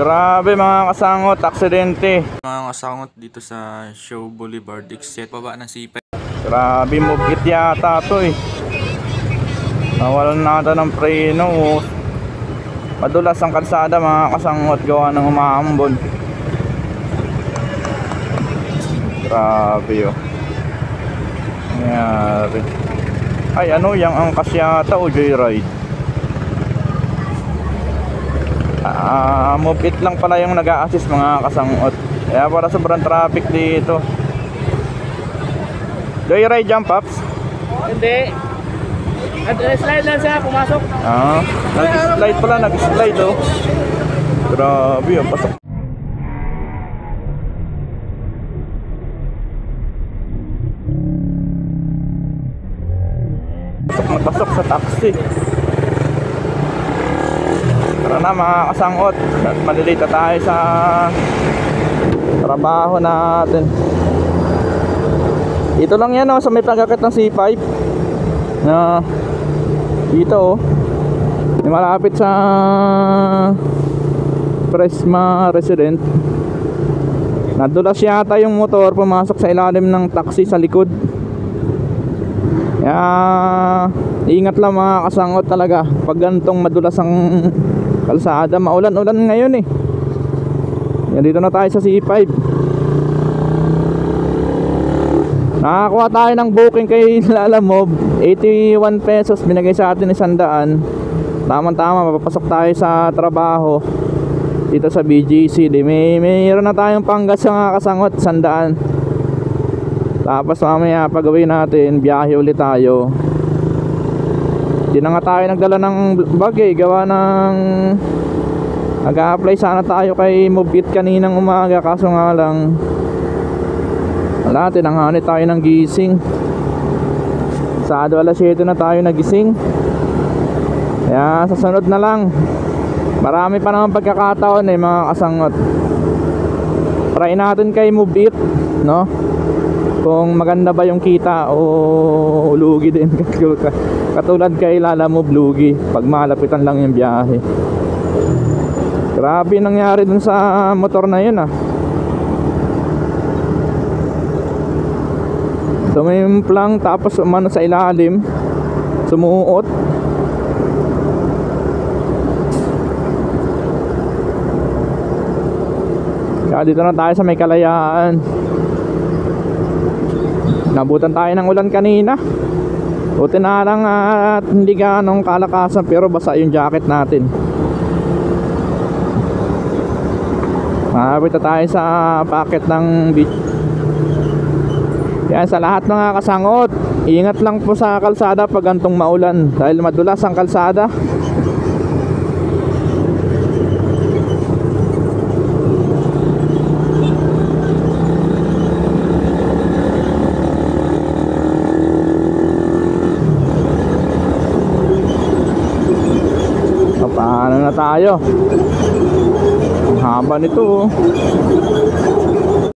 Grabe mga kasangot, aksidente. Mga kasangot dito sa Show Boulevard Exit, baba ng C5. Grabe, move it yata to eh. Nawalan nata ng preno oh. Madulas ang kalsada mga kasangot, gawa ng umaambon. Grabe oh. Nangyari. Ay ano, yang angkas yata o joyride. Move it lang pala yung nag-a-assist mga kasangot. Kaya para sobrang traffic dito. Joyride jump ups? Hindi. Slide lang siya, pumasok. Nag-slide pala, nag-slide oh. Grabe oh, pasok. Pasok na pasok sa taxi. Tara na mga kasangot, malilita tayo sa trabaho natin. Ito lang yan oh, sa may pagkakit ng C5 na dito oh, malapit sa Presma Resident. Nadulas yata yung motor, pumasok sa ilalim ng taxi sa likod. Kaya ingat lang mga kasangot talaga pag gantong madulas ang kalsada. Maulan-ulan ngayon eh. Yan, dito na tayo sa C5. Nakakuha tayo ng booking kay Lalamove, 81 pesos binigay sa atin 100. Tamang-tama, mapapasok tayo sa trabaho dito sa BGC. Mayroon na tayong panggas sa mga kasangot, 100. Tapos mamaya pagawin natin, biyahe ulit tayo. Di na nga tayo nagdala ng bagay, gawa ng nag-a-apply sana tayo kay Move It kaninang umaga, kaso nga lang wala, tinanghani tayo ng gising. Sado alas 7 na tayo nagising. Kaya sa sunod na lang. Marami pa naman pagkakataon eh mga kasangot. Try natin kay Move It, no? Kung maganda ba yung kita o lugi din. Katulad kay Lalamove, lugi pag malapitan lang yung biyahe. Grabe nangyari dun sa motor na yun ah. Tumimplang tapos umano sa ilalim, sumuot. Kaya dito na tayo sa may Kalayaan. Nabutan tayo ng ulan kanina. Buti na lang at hindi ganong kalakasan, pero basa yung jacket natin. Malapit na tayo sa packet ng beach. Yan, sa lahat mga kasangot, ingat lang po sa kalsada pag gantong maulan dahil madulas ang kalsada. Paano na tayo? Ang haba nito oh.